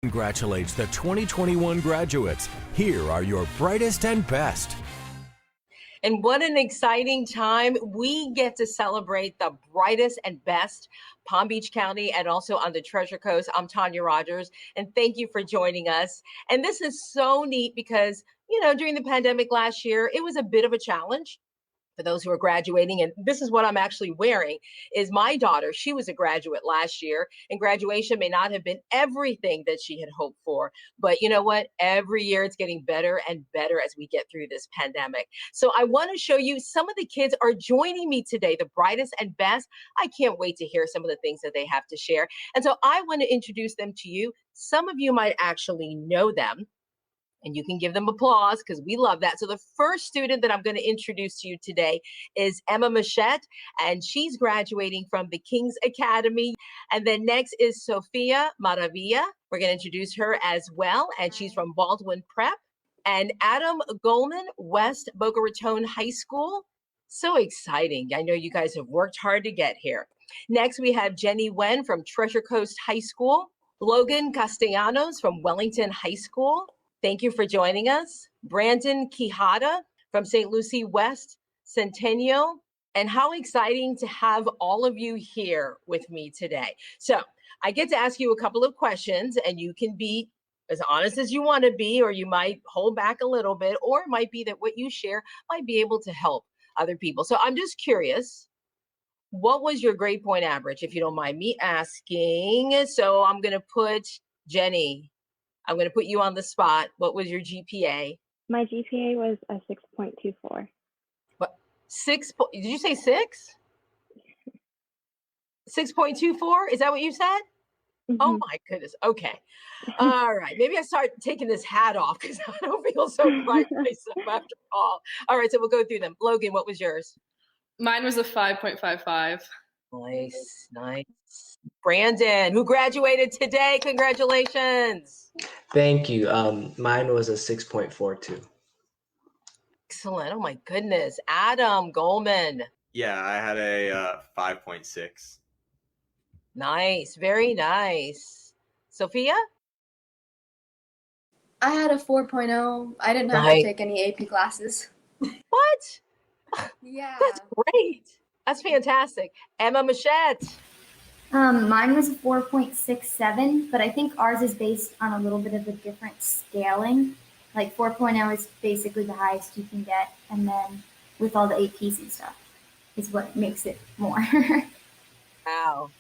Congratulates the 2021 graduates. Here are your brightest and best. And what an exciting time. We get to celebrate the brightest and best Palm Beach County and also on the Treasure Coast. I'm Tania Rogers, and thank you for joining us. And this is so neat because, during the pandemic last year, it was a bit of a challenge for those who are graduating. And this is what I'm actually wearing is my daughter. She was a graduate last year, and graduation may not have been everything that she had hoped for. But you know what? Every year it's getting better and better as we get through this pandemic. So I want to show you some of the kids are joining me today, the brightest and best. I can't wait to hear some of the things that they have to share. And so I want to introduce them to you. Some of you might actually know them, and you can give them applause because we love that. So the first student that I'm going to introduce to you today is Emma MUSCHETT, and she's graduating from the King's Academy. And then next is SOPHIA MARAVILLA. We're going to introduce her as well, and she's from Baldwin Prep. And Adam Goldman, West Boca Raton High School. So exciting. I know you guys have worked hard to get here. Next, we have Jenny Wen from Treasure Coast High School. Logan Castellanos from Wellington High School. Thank you for joining us. Brandon QUIJADA from St. Lucie West Centennial. And how exciting to have all of you here with me today. So I get to ask you a couple of questions, and you can be as honest as you want to be, or you might hold back a little bit, or it might be that what you share might be able to help other people. So I'm just curious, what was your grade point average, if you don't mind me asking? So I'm going to put Jenny, I'm going to put you on the spot. What was your GPA? My GPA was a 6.24. What? Did you say 6? 6.24? Is that what you said? Mm-hmm. Oh my goodness. Okay. All right. Maybe I start taking this hat off because I don't feel so bright myself after all. All right. So we'll go through them. Logan, what was yours? Mine was a 5.55. Nice. Nice. Brandon, who graduated today. Congratulations. Thank you. Mine was a 6.42. Excellent. Oh my goodness. Adam Goldman. Yeah, I had a 5.6. Nice. Very nice. Sophia? I had a 4.0. I didn't have to take any AP classes. What? Yeah. That's great. That's fantastic. Emma MUSCHETT. Mine was a 4.67, but I think ours is based on a little bit of a different scaling. Like 4.0 is basically the highest you can get, and then with all the APs and stuff is what makes it more. Wow.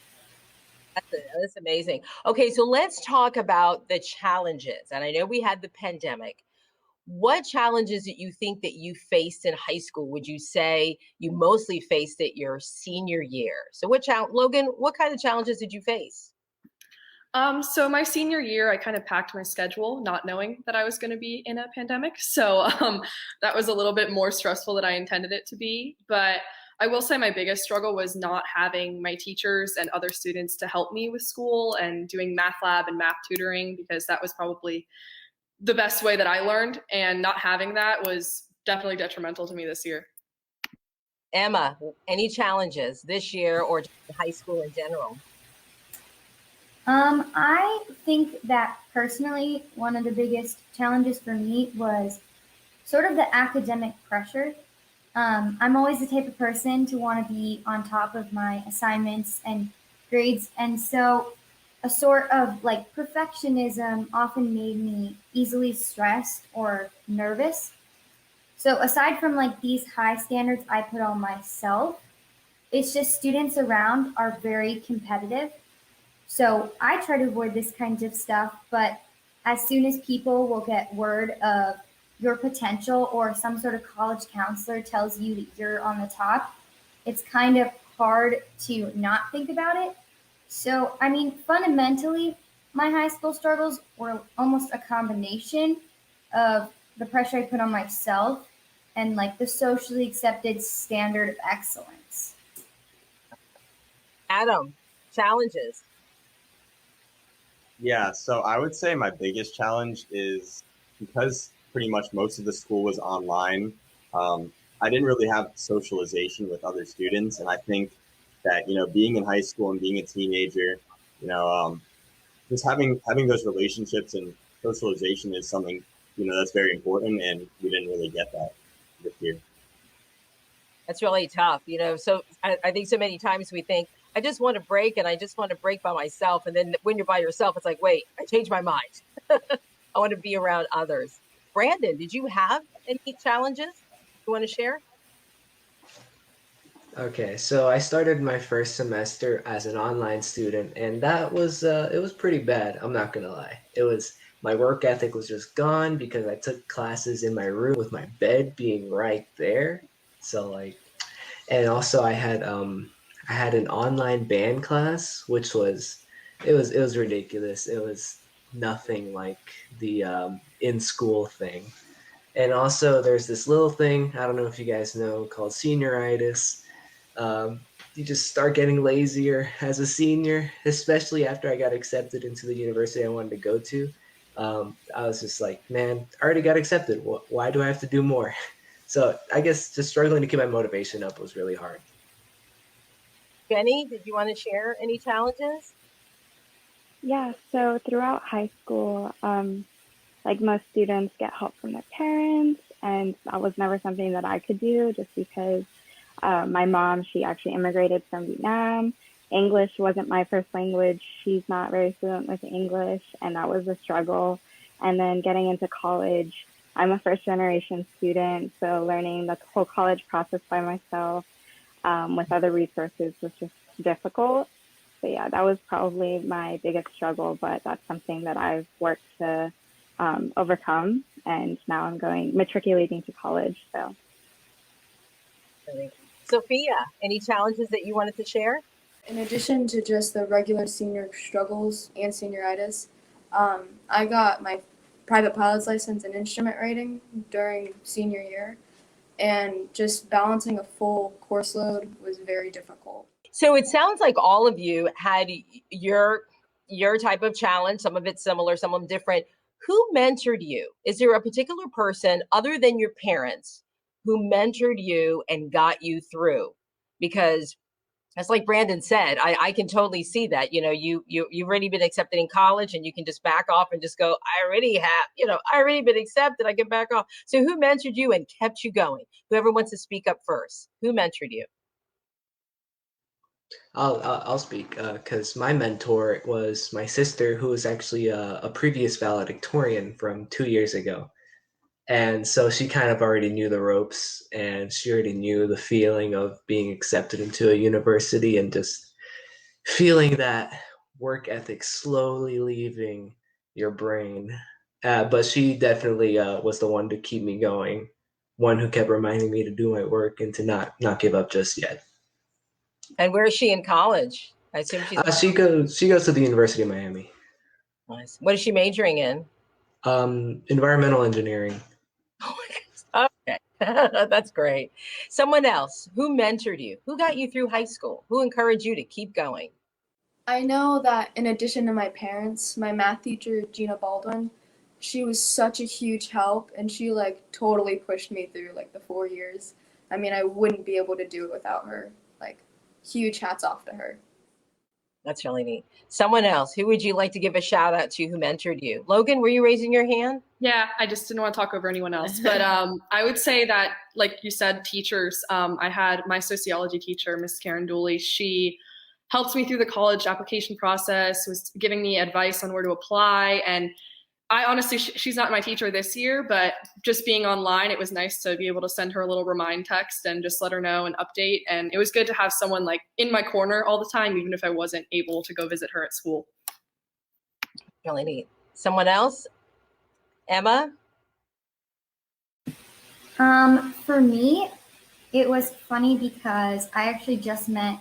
That's amazing. Okay, so let's talk about the challenges. And I know we had the pandemic. What challenges that you think that you faced in high school would you say you mostly faced at your senior year? So Logan, what kind of challenges did you face? So my senior year, I kind of packed my schedule, not knowing that I was going to be in a pandemic. So that was a little bit more stressful than I intended it to be. But I will say my biggest struggle was not having my teachers and other students to help me with school and doing math lab and math tutoring, because that was probably the best way that I learned, and not having that was definitely detrimental to me this year. Emma, any challenges this year or high school in general? I think that personally, one of the biggest challenges for me was sort of the academic pressure. I'm always the type of person to want to be on top of my assignments and grades, and so a sort of like perfectionism often made me easily stressed or nervous. So aside from like these high standards I put on myself, it's just students around are very competitive. So I try to avoid this kind of stuff, but as soon as people will get word of your potential or some sort of college counselor tells you that you're on the top, it's kind of hard to not think about it. So, I mean, fundamentally, my high school struggles were almost a combination of the pressure I put on myself and like the socially accepted standard of excellence. Adam, challenges. Yeah, so I would say my biggest challenge is because pretty much most of the school was online, I didn't really have socialization with other students. And I think that, being in high school and being a teenager, just having those relationships and socialization is something, that's very important, and we didn't really get that this year. That's really tough, So I think so many times we think, I just want to break, and I just want to break by myself. And then when you're by yourself, it's like, wait, I changed my mind. I want to be around others. Brandon, did you have any challenges you want to share? Okay, so I started my first semester as an online student, and that was it was pretty bad. I'm not gonna lie. My work ethic was just gone because I took classes in my room with my bed being right there. So and also I had an online band class, which was it was ridiculous. It was nothing like the in school thing. And also there's this little thing, I don't know if you guys know, called senioritis. You just start getting lazier as a senior, especially after I got accepted into the university I wanted to go to. I was just like, man, I already got accepted. Why do I have to do more? So I guess just struggling to keep my motivation up was really hard. Jenny, did you want to share any challenges? Yeah, so throughout high school, like most students get help from their parents, and that was never something that I could do just because my mom, she actually immigrated from Vietnam. English wasn't my first language. She's not very fluent with English, and that was a struggle. And then getting into college, I'm a first generation student, so learning the whole college process by myself with other resources was just difficult. So yeah, that was probably my biggest struggle, but that's something that I've worked to overcome, and now I'm matriculating to college. So. Sophia, any challenges that you wanted to share? In addition to just the regular senior struggles and senioritis, I got my private pilot's license and instrument rating during senior year, and just balancing a full course load was very difficult. So it sounds like all of you had your type of challenge, some of it similar, some of them different. Who mentored you? Is there a particular person other than your parents who mentored you and got you through? Because it's like Brandon said, I can totally see that. You've already been accepted in college, and you can just back off and just go, I already been accepted, I can back off. So who mentored you and kept you going? Whoever wants to speak up first, who mentored you? I'll speak because my mentor was my sister, who was actually a previous valedictorian from 2 years ago. And so she kind of already knew the ropes, and she already knew the feeling of being accepted into a university and just feeling that work ethic slowly leaving your brain. But she definitely was the one to keep me going, one who kept reminding me to do my work and to not give up just yet. And where is she in college? I assume she's She goes to the University of Miami. Nice. What is she majoring in? Environmental engineering. Oh my goodness. Okay. That's great. Someone else, who mentored you? Who got you through high school? Who encouraged you to keep going? I know that in addition to my parents, my math teacher, Gina Baldwin, she was such a huge help, and she totally pushed me through the 4 years. I mean, I wouldn't be able to do it without her. Huge hats off to her. That's really neat. Someone else, who would you like to give a shout out to who mentored you? Logan, were you raising your hand? Yeah, I just didn't want to talk over anyone else. But I would say that, like you said, teachers, I had my sociology teacher, Miss Karen Dooley. She helped me through the college application process, was giving me advice on where to apply. And I honestly, she's not my teacher this year, but just being online, it was nice to be able to send her a little remind text and just let her know and update. And it was good to have someone in my corner all the time, even if I wasn't able to go visit her at school. Really neat. Someone else? Emma? For me, it was funny because I actually just met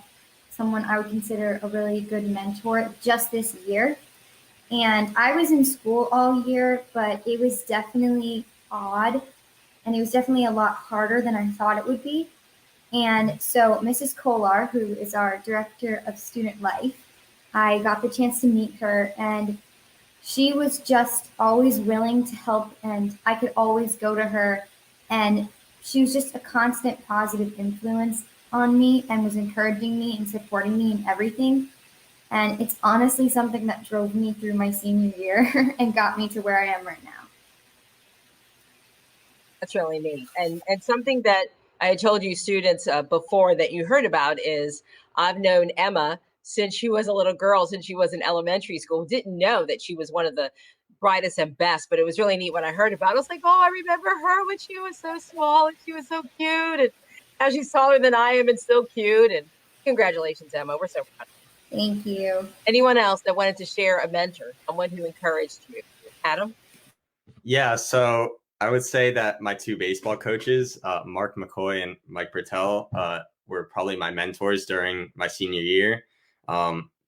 someone I would consider a really good mentor just this year. And I was in school all year, but it was definitely odd, and it was definitely a lot harder than I thought it would be. And so Mrs. Kolar, who is our director of student life, I got the chance to meet her, and she was just always willing to help, and I could always go to her, and she was just a constant positive influence on me and was encouraging me and supporting me in everything. And it's honestly something that drove me through my senior year and got me to where I am right now. That's really neat. And something that I had told you students before that you heard about is I've known Emma since she was a little girl, since she was in elementary school. Didn't know that she was one of the brightest and best, but it was really neat when I heard about it. I was like, oh, I remember her when she was so small and she was so cute, and how she's taller than I am and still cute. And congratulations, Emma. We're so proud. Thank you. Anyone else that wanted to share a mentor, someone who encouraged you? Adam? Yeah, so I would say that my two baseball coaches, Mark McCoy and Mike Patel, were probably my mentors during my senior year,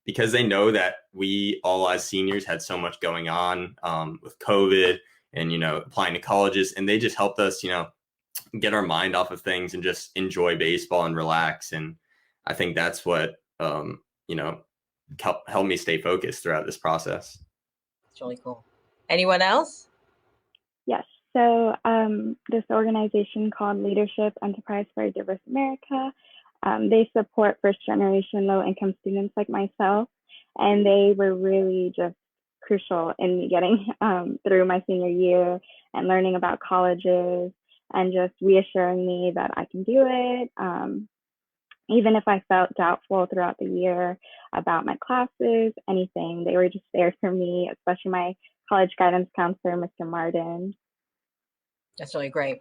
because they know that we all as seniors had so much going on with COVID and, applying to colleges, and they just helped us, get our mind off of things and just enjoy baseball and relax. And I think that's what, helped me stay focused throughout this process. That's really cool. Anyone else? Yes. So this organization called Leadership Enterprise for a Diverse America, they support first-generation low-income students like myself, and they were really just crucial in me getting through my senior year and learning about colleges and just reassuring me that I can do it. Even if I felt doubtful throughout the year about my classes, anything, they were just there for me, especially my college guidance counselor, Mr. Martin. That's really great.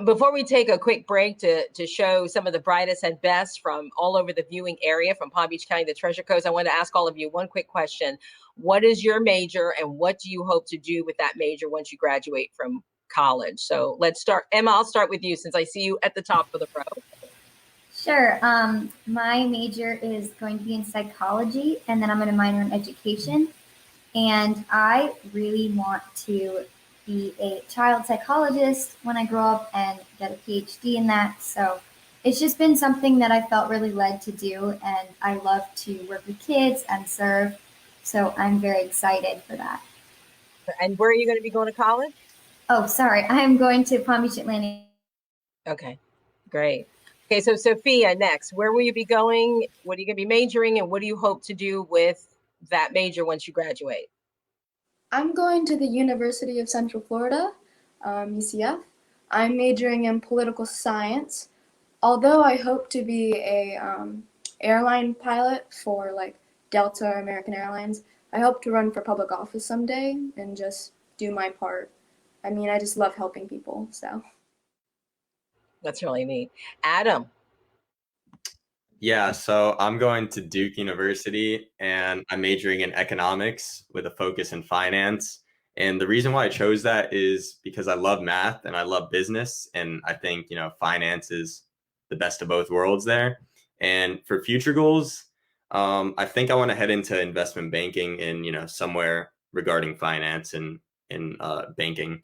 Before we take a quick break to show some of the brightest and best from all over the viewing area from Palm Beach County, the Treasure Coast, I want to ask all of you one quick question. What is your major and what do you hope to do with that major once you graduate from college? So let's start. Emma, I'll start with you since I see you at the top of the row. Sure. My major is going to be in psychology, and then I'm going to minor in education. And I really want to be a child psychologist when I grow up and get a PhD in that. So it's just been something that I felt really led to do, and I love to work with kids and serve. So I'm very excited for that. And where are you going to be going to college? Oh, sorry. I'm going to Palm Beach Atlantic. Okay, great. Okay, so Sophia, next, where will you be going? What are you going to be majoring, and what do you hope to do with that major once you graduate? I'm going to the University of Central Florida, UCF. I'm majoring in political science. Although I hope to be a airline pilot for like Delta or American Airlines, I hope to run for public office someday and just do my part. I mean, I just love helping people, so. That's really neat. Adam. Yeah, so I'm going to Duke University and I'm majoring in economics with a focus in finance. And the reason why I chose that is because I love math and I love business. And I think, finance is the best of both worlds there. And for future goals, I think I want to head into investment banking and, somewhere regarding finance and banking.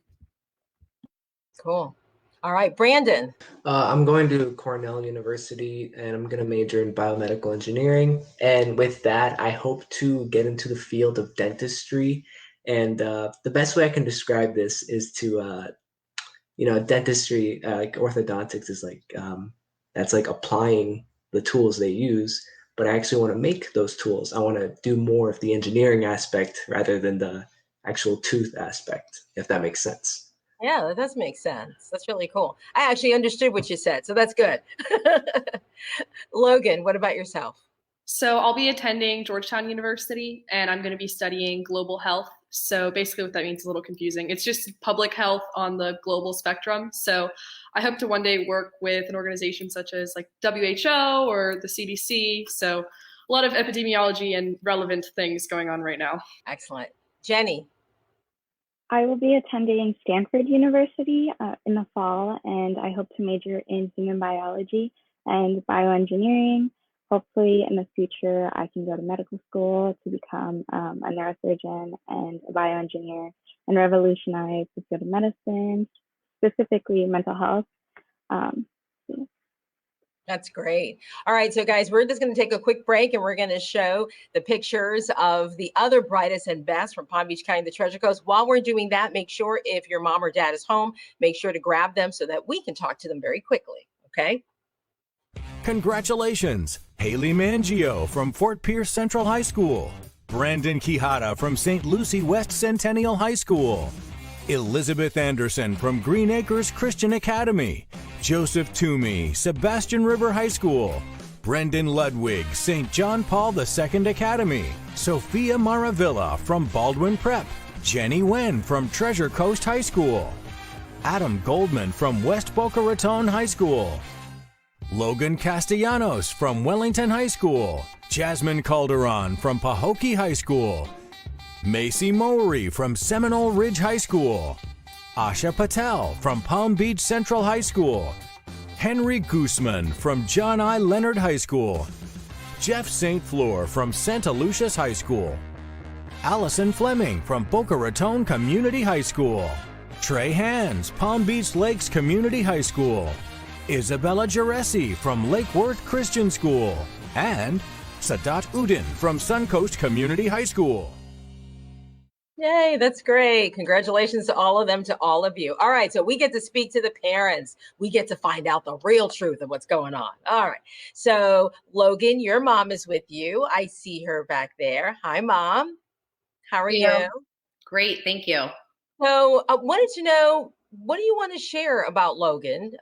Cool. All right, Brandon. I'm going to Cornell University and I'm going to major in biomedical engineering. And with that, I hope to get into the field of dentistry. And the best way I can describe this is to, dentistry, like orthodontics is like, that's like applying the tools they use. But I actually want to make those tools. I want to do more of the engineering aspect rather than the actual tooth aspect, if that makes sense. Yeah, that does make sense. That's really cool. I actually understood what you said, so that's good. Logan, what about yourself? So I'll be attending Georgetown University and I'm going to be studying global health. So basically what that means is a little confusing. It's just public health on the global spectrum. So I hope to one day work with an organization such as like WHO or the CDC. So a lot of epidemiology and relevant things going on right now. Excellent. Jenny. I will be attending Stanford University in the fall, and I hope to major in human biology and bioengineering. Hopefully in the future, I can go to medical school to become a neurosurgeon and a bioengineer and revolutionize the field of medicine, specifically mental health. That's great. All right, so guys, we're just going to take a quick break and we're going to show the pictures of the other brightest and best from Palm Beach County, the Treasure Coast. While we're doing that, make sure if your mom or dad is home, make sure to grab them so that we can talk to them very quickly, okay? Congratulations, Haley Mangio from Fort Pierce Central High School, Brandon QUIJADA from St. Lucie West Centennial High School, Elizabeth Anderson from Green Acres Christian Academy, Joseph Toomey, Sebastian River High School, Brendan Ludwig, St. John Paul II Academy, Sophia Maravilla from Baldwin Prep, Jenny Wen from Treasure Coast High School, Adam Goldman from West Boca Raton High School, Logan Castellanos from Wellington High School, Jasmine Calderon from Pahokee High School, Macy Mowry from Seminole Ridge High School, ASHA Patel from Palm Beach Central High School, Henry Guzman from John I. Leonard High School, Jeff St. Fleur from Santa Lucia's High School, Allison Fleming from Boca Raton Community High School, Trey Hands, Palm Beach Lakes Community High School, Isabella GIRESI from Lake Worth Christian School, and Sadat Udin from Suncoast Community High School. Yay, that's great. Congratulations to all of them, to all of you. All right, so we get to speak to the parents. We get to find out the real truth of what's going on. All right, so Logan, your mom is with you. I see her back there. Hi, Mom. How are you? Great, thank you. So I wanted to know, what do you want to share about Logan?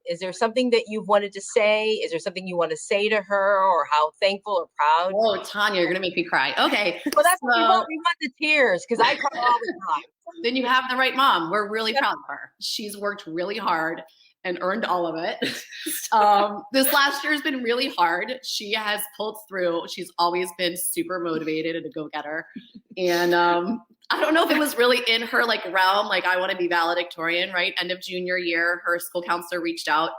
Is there something that you've wanted to say? Is there something you want to say to her, or how thankful or proud? Oh, Tanya, you're gonna make me cry. Okay. Well, that's what we want. We want the tears, because I cry all the time. Then you have the right mom. We're really proud of her. She's worked really hard and earned all of it. This last year has been really hard. She has pulled through. She's always been super motivated and a go-getter. And I don't know if it was really in her like realm, like I want to be valedictorian, right? End of junior year, her school counselor reached out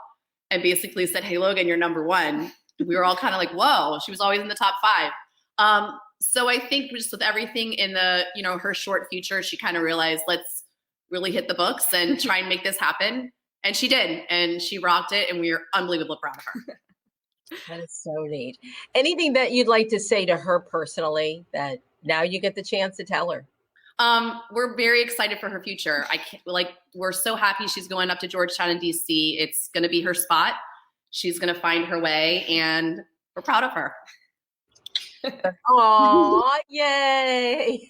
and basically said, hey, Logan, you're number one. We were all kind of like, whoa, she was always in the top 5. So I think just with everything in the, you know, her short future, she kind of realized, let's really hit the books and try and make this happen. And she did, and she rocked it, and we are unbelievably proud of her. That is so neat. Anything that you'd like to say to her personally that now you get the chance to tell her? We're very excited for her future. We're so happy she's going up to Georgetown and DC. It's going to be her spot. She's going to find her way, and we're proud of her. Aw, yay.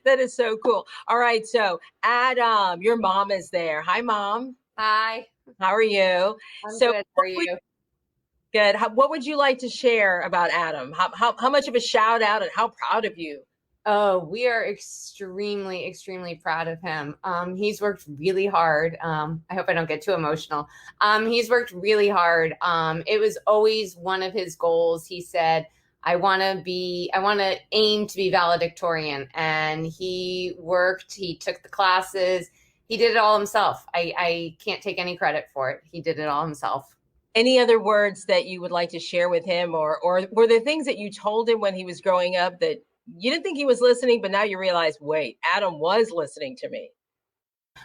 That is so cool. All right, so Adam, your mom is there. Hi, Mom. Hi. How are you? I'm good. How are you? Good. What would you like to share about Adam? How much of a shout out, and how proud of you? Oh, we are extremely, extremely proud of him. He's worked really hard. I hope I don't get too emotional. He's worked really hard. It was always one of his goals. He said, I want to aim to be valedictorian. And he worked, he took the classes, he did it all himself. I can't take any credit for it. He did it all himself. Any other words that you would like to share with him, or were there things that you told him when he was growing up that you didn't think he was listening, but now you realize, wait, Adam was listening to me?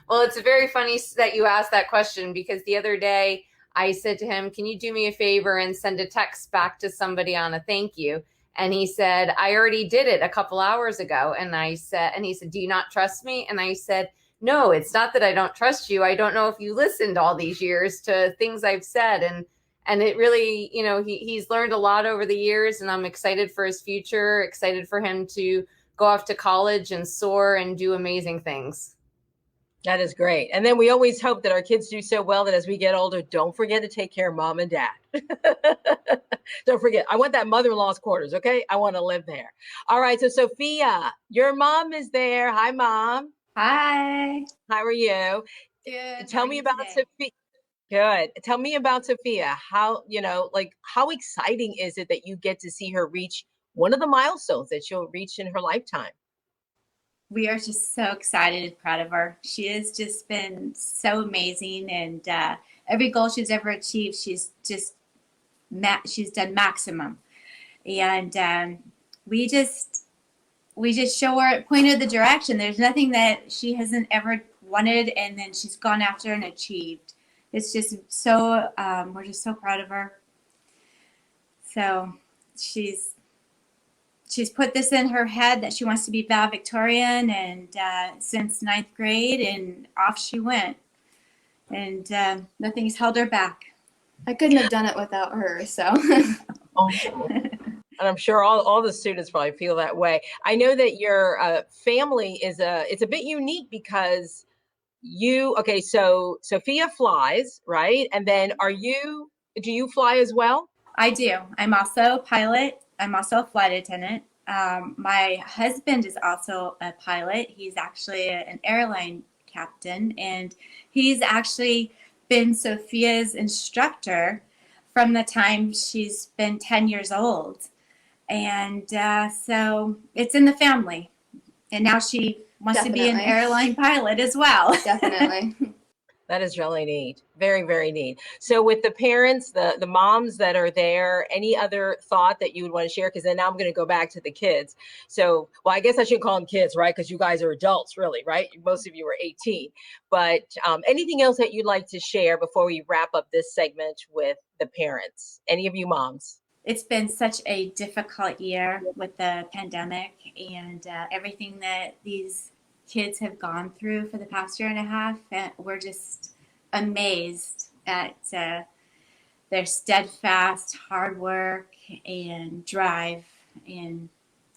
Well, it's very funny that you asked that question, because the other day I said to him, can you do me a favor and send a text back to somebody on a thank you? And he said, I already did it a couple hours ago. And he said, do you not trust me? And I said, no, it's not that I don't trust you. I don't know if you listened all these years to things I've said. And it really, you know, he's learned a lot over the years, and I'm excited for his future, excited for him to go off to college and soar and do amazing things. That is great. And then we always hope that our kids do so well that as we get older, don't forget to take care of mom and dad. Don't forget. I want that mother-in-law's quarters, okay? I want to live there. All right. So Sophia, your mom is there. Hi, Mom. Hi. How are you? Good. Tell me about Sophia. Good. Tell me about Sophia. How, how exciting is it that you get to see her reach one of the milestones that she'll reach in her lifetime? We are just so excited and proud of her. She has just been so amazing, and every goal she's ever achieved, she's done maximum. And we just show her, point her the direction. There's nothing that she hasn't ever wanted, and then she's gone after and achieved. It's just so, we're just so proud of her. So she's put this in her head that she wants to be valedictorian, and since 9th grade, and off she went. And nothing's held her back. I couldn't have done it without her, so. And I'm sure all the students probably feel that way. I know that your family it's a bit unique because okay, so Sophia flies, right? And then do you fly as well? I do. I'm also a pilot. I'm also a flight attendant. My husband is also a pilot. He's actually an airline captain, and he's actually been Sophia's instructor from the time she's been 10 years old. And so it's in the family. And now she wants to be an airline pilot as well. Definitely. That is really neat. Very, very neat. So with the parents, the moms that are there, any other thought that you would want to share? Because then now I'm going to go back to the kids. So, well, I guess I should call them kids, right? Because you guys are adults, really, right? Most of you are 18. But anything else that you'd like to share before we wrap up this segment with the parents? Any of you moms? It's been such a difficult year with the pandemic and everything that these kids have gone through for the past year and a half. And we're just amazed at their steadfast hard work and drive and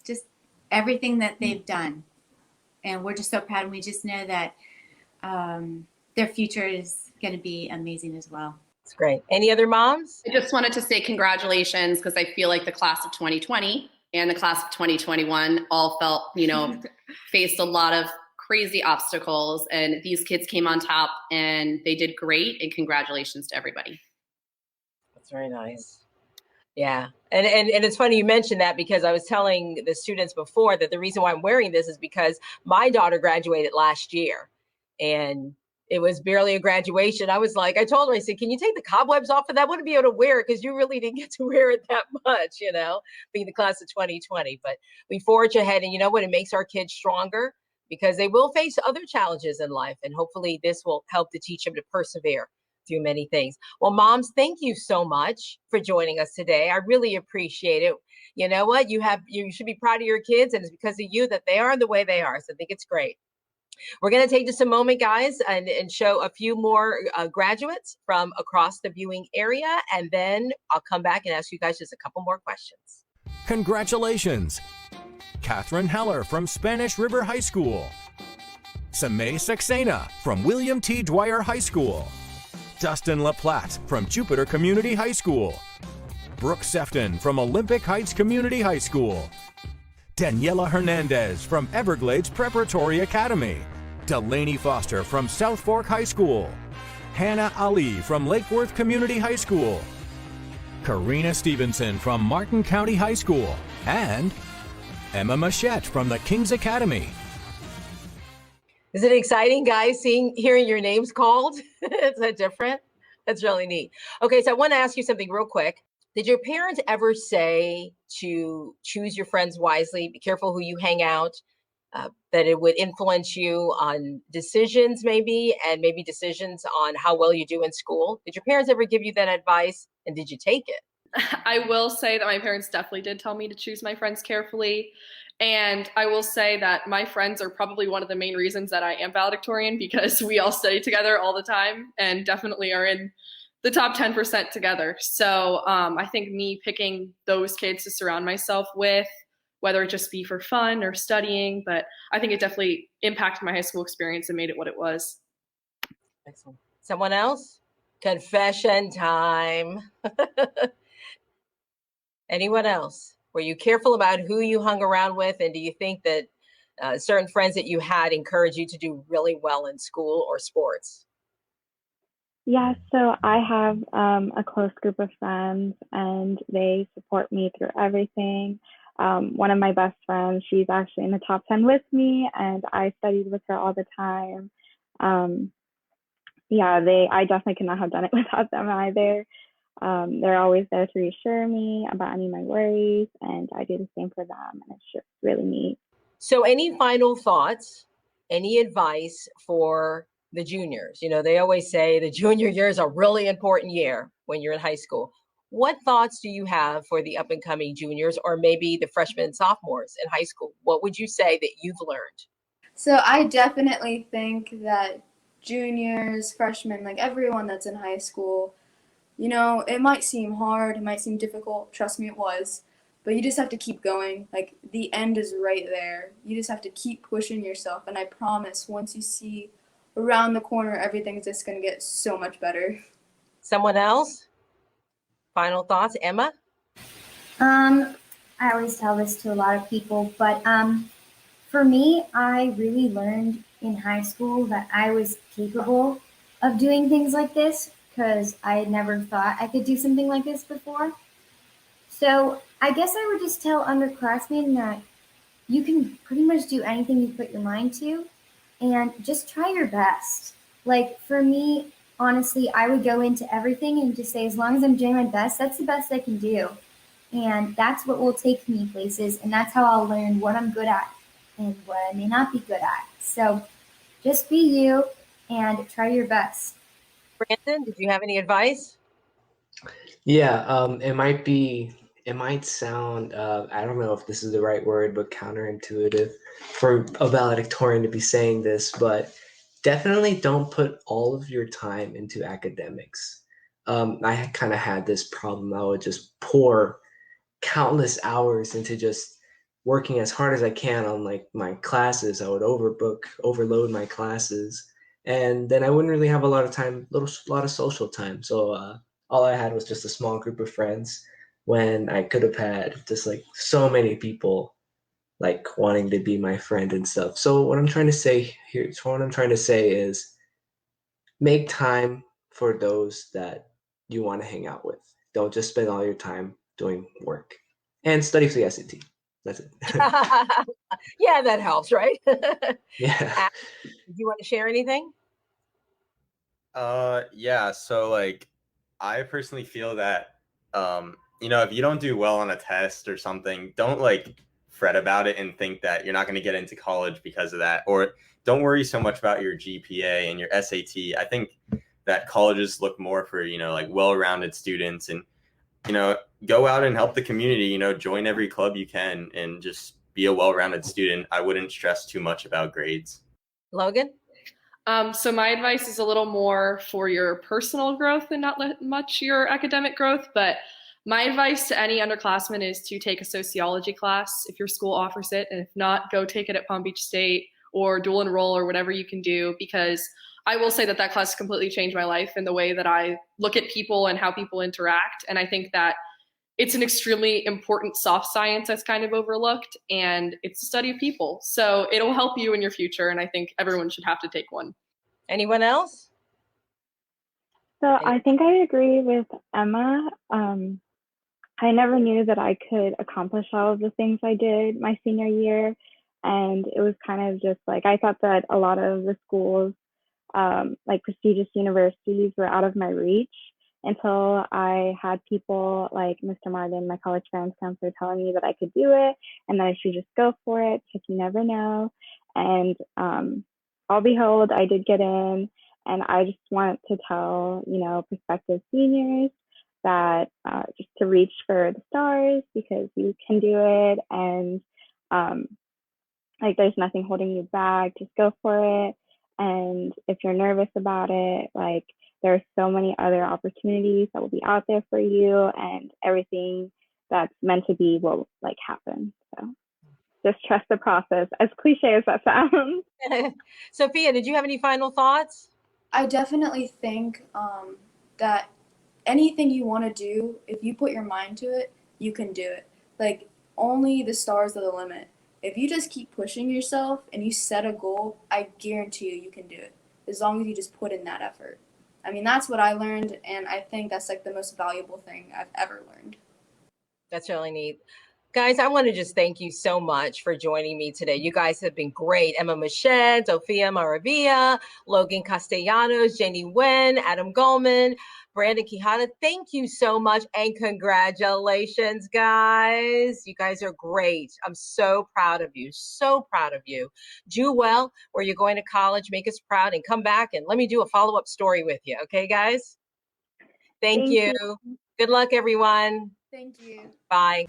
just everything that they've done. And we're just so proud. And we just know that their future is going to be amazing as well. It's great. Any other moms? I just wanted to say congratulations, because I feel like the class of 2020 and the class of 2021 all felt, faced a lot of crazy obstacles, and these kids came on top and they did great, and congratulations to everybody. That's very nice. Yeah. And it's funny you mentioned that, because I was telling the students before that the reason why I'm wearing this is because my daughter graduated last year, and it was barely a graduation. I was like, I told her, I said, can you take the cobwebs off of that? I wouldn't be able to wear it because you really didn't get to wear it that much, being the class of 2020. But we forge ahead, and you know what? It makes our kids stronger, because they will face other challenges in life. And hopefully this will help to teach them to persevere through many things. Well, moms, thank you so much for joining us today. I really appreciate it. You know what? You should be proud of your kids, and it's because of you that they are the way they are. So I think it's great. We're going to take just a moment, guys, and show a few more graduates from across the viewing area, and then I'll come back and ask you guys just a couple more questions. Congratulations! Catherine Heller from Spanish River High School. SAMAY SAXENA from William T. Dwyer High School. Dustin LaPlatte from Jupiter Community High School. Brooke SEFTON from Olympic Heights Community High School. Daniela Hernandez from Everglades Preparatory Academy. Delaney Foster from South Fork High School. Hannah Ali from Lake Worth Community High School. Karina Stevenson from Martin County High School. And Emma MUSCHETT from the King's Academy. Is it exciting, guys, hearing your names called? Is that different? That's really neat. Okay, so I want to ask you something real quick. Did your parents ever say to choose your friends wisely, be careful who you hang out, that it would influence you on decisions maybe, and maybe decisions on how well you do in school? Did your parents ever give you that advice, and did you take it? I will say that my parents definitely did tell me to choose my friends carefully. And I will say that my friends are probably one of the main reasons that I am valedictorian, because we all study together all the time and definitely are in the top 10% together. So I think me picking those kids to surround myself with, whether it just be for fun or studying, but I think it definitely impacted my high school experience and made it what it was. Excellent. Someone else? Confession time. Anyone else? Were you careful about who you hung around with? And do you think that certain friends that you had encouraged you to do really well in school or sports? Yeah, so I have a close group of friends, and they support me through everything. One of my best friends, she's actually in the top 10 with me, and I studied with her all the time. I definitely could not have done it without them either. They're always there to reassure me about any of my worries, and I do the same for them, and it's just really neat. So any final thoughts, any advice for the juniors? They always say the junior year is a really important year when you're in high school. What thoughts do you have for the up and coming juniors, or maybe the freshmen and sophomores in high school? What would you say that you've learned? So I definitely think that juniors, freshmen, like everyone that's in high school, you know, it might seem hard, it might seem difficult, trust me, it was, but you just have to keep going. Like, the end is right there. You just have to keep pushing yourself, and I promise, once you see around the corner, everything's just gonna get so much better. Someone else? Final thoughts, Emma? I always tell this to a lot of people, but for me, I really learned in high school that I was capable of doing things like this because I had never thought I could do something like this before. So I guess I would just tell underclassmen that you can pretty much do anything you put your mind to and just try your best. Like for me, honestly, I would go into everything and just say, as long as I'm doing my best, that's the best I can do. And that's what will take me places, and that's how I'll learn what I'm good at and what I may not be good at. So just be you and try your best. Brandon, did you have any advice? Yeah, it might sound, I don't know if this is the right word, but counterintuitive for a valedictorian to be saying this, but definitely don't put all of your time into academics. I kind of had this problem. I would just pour countless hours into just working as hard as I can on like my classes. I would overload my classes, and then I wouldn't really have a lot of time, lot of social time. So all I had was just a small group of friends when I could have had just like so many people like wanting to be my friend and stuff. So what I'm trying to say here, so what I'm trying to say is make time for those that you want to hang out with. Don't just spend all your time doing work and study for the SAT. That's it. Yeah, that helps, right? Yeah. Do you want to share anything? Yeah, so like I personally feel that you know, if you don't do well on a test or something, don't like fret about it and think that you're not going to get into college because of that, or don't worry so much about your GPA and your SAT. I think that colleges look more for, you know, like well-rounded students, and you know, go out and help the community, you know, join every club you can and just be a well-rounded student. I wouldn't stress too much about grades. Logan? So my advice is a little more for your personal growth and not much your academic growth, but my advice to any underclassmen is to take a sociology class if your school offers it, and if not, go take it at Palm Beach State or dual enroll or whatever you can do, because I will say that that class completely changed my life in the way that I look at people and how people interact, and I think that it's an extremely important soft science that's kind of overlooked, and it's the study of people. So it'll help you in your future, and I think everyone should have to take one. Anyone else? So I think I agree with Emma. I never knew that I could accomplish all of the things I did my senior year. And it was kind of just like, I thought that a lot of the schools, like prestigious universities, were out of my reach until I had people like Mr. Martin, my college guidance counselor, telling me that I could do it and that I should just go for it because you never know. And all behold, I did get in. And I just want to tell, you know, prospective seniors that just to reach for the stars because you can do it. And like there's nothing holding you back. Just go for it. And if you're nervous about it, like there are so many other opportunities that will be out there for you, and everything that's meant to be will like happen. So just trust the process, as cliche as that sounds. Sophia, did you have any final thoughts? I definitely think that anything you want to do, if you put your mind to it, you can do it. Like, only the stars are the limit. If you just keep pushing yourself and you set a goal, I guarantee you can do it, as long as you just put in that effort. I mean, that's what I learned, and I think that's like the most valuable thing I've ever learned. That's really neat. Guys, I want to just thank you so much for joining me today. You guys have been great. Emma MUSCHETT, Sophia Maravilla, Logan Castellanos, Jenny Wen, Adam Goldman, Brandon Quijada. Thank you so much, and congratulations, guys. You guys are great. I'm so proud of you. So proud of you. Do well where you're going to college. Make us proud and come back and let me do a follow-up story with you. Okay, guys? Thank you. Good luck, everyone. Thank you. Bye.